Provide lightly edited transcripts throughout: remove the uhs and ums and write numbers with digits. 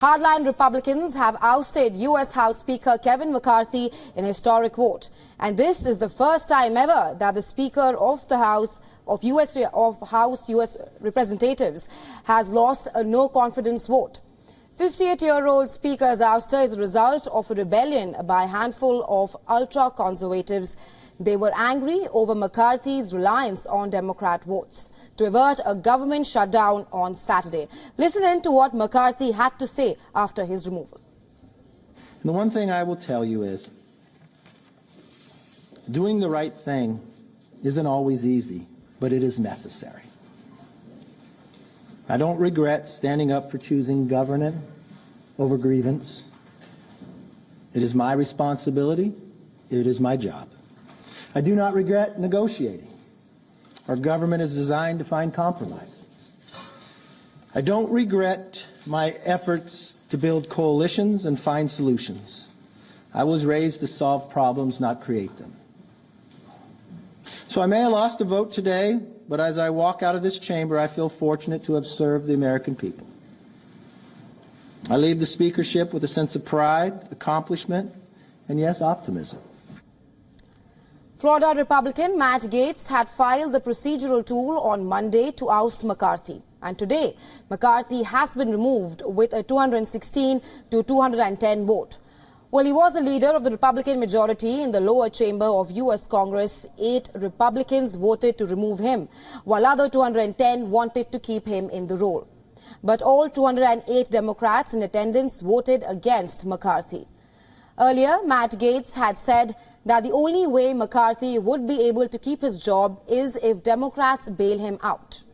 Hardline Republicans have ousted U.S. House Speaker Kevin McCarthy in a historic vote. And this is the first time ever that the Speaker of the House of U.S. Representatives has lost a no-confidence vote. 58-year-old Speaker's ouster is a result of a rebellion by a handful of ultra-conservatives. They were angry over McCarthy's reliance on Democrat votes to avert a government shutdown on Saturday. Listen in to what McCarthy had to say after his removal. The one thing I will tell you is, doing the right thing isn't always easy, but it is necessary. I don't regret standing up for choosing governance over grievance. It is my responsibility. It is my job. I do not regret negotiating. Our government is designed to find compromise. I don't regret my efforts to build coalitions and find solutions. I was raised to solve problems, not create them. So I may have lost a vote today, but as I walk out of this chamber, I feel fortunate to have served the American people. I leave the speakership with a sense of pride, accomplishment, and yes, optimism. Florida Republican Matt Gaetz had filed the procedural tool on Monday to oust McCarthy. And today, McCarthy has been removed with a 216 to 210 vote. While he was the leader of the Republican majority in the lower chamber of U.S. Congress, 8 Republicans voted to remove him, while other 210 wanted to keep him in the role. But all 208 Democrats in attendance voted against McCarthy. Earlier, Matt Gaetz had said that the only way McCarthy would be able to keep his job is if Democrats bail him out.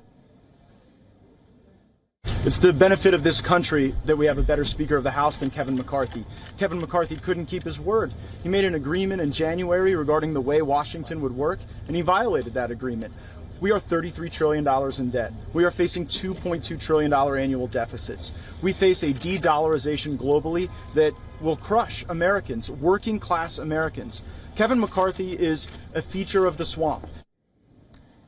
It's the benefit of this country that we have a better Speaker of the House than Kevin McCarthy. Kevin McCarthy couldn't keep his word. He made an agreement in January regarding the way Washington would work, and he violated that agreement. We are $33 trillion in debt. We are facing $2.2 trillion annual deficits. We face a de-dollarization globally that will crush Americans, working class Americans. Kevin McCarthy is a feature of the swamp.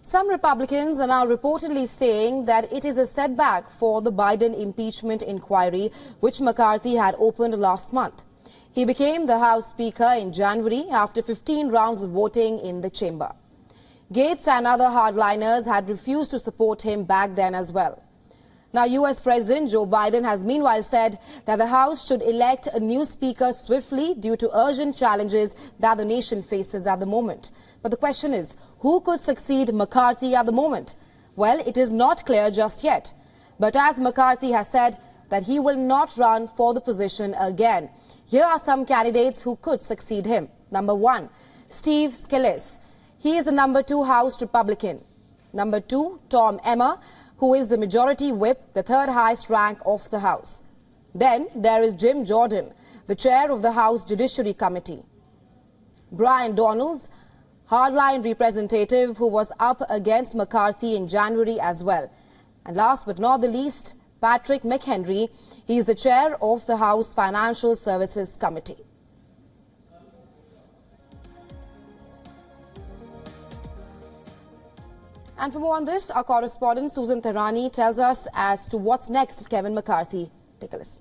Some Republicans are now reportedly saying that it is a setback for the Biden impeachment inquiry, which McCarthy had opened last month. He became the House Speaker in January after 15 rounds of voting in the chamber. Gaetz and other hardliners had refused to support him back then as well. Now, U.S. President Joe Biden has meanwhile said that the House should elect a new speaker swiftly due to urgent challenges that the nation faces at the moment. But the question is, who could succeed McCarthy at the moment? Well, it is not clear just yet. But as McCarthy has said that he will not run for the position again. Here are some candidates who could succeed him. Number 1, Steve Scalise. He is the number 2 House Republican. Number 2, Tom Emmer, who is the majority whip, the 3rd highest rank of the House. Then there is Jim Jordan, the chair of the House Judiciary Committee. Brian Donalds, hardline representative who was up against McCarthy in January as well. And last but not the least, Patrick McHenry. He is the chair of the House Financial Services Committee. And for more on this, our correspondent Susan Tehrani tells us as to what's next for Kevin McCarthy. Take a listen.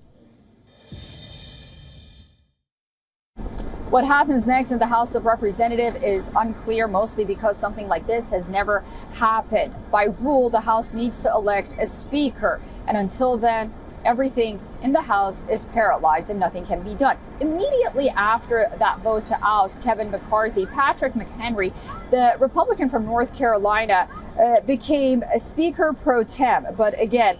What happens next in the House of Representatives is unclear, mostly because something like this has never happened. By rule, the House needs to elect a speaker, and until then, everything in the House is paralyzed and nothing can be done. Immediately after that vote to oust Kevin McCarthy, Patrick McHenry, the Republican from North Carolina, became a Speaker pro tem. But again,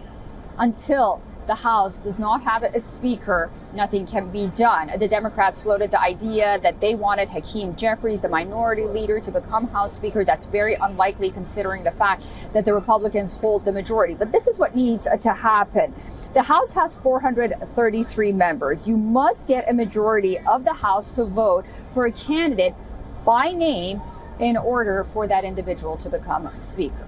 until the House does not have a speaker, nothing can be done. The Democrats floated the idea that they wanted Hakeem Jeffries, the minority leader, to become House Speaker. That's very unlikely considering the fact that the Republicans hold the majority. But this is what needs to happen. The House has 433 members. You must get a majority of the House to vote for a candidate by name in order for that individual to become Speaker.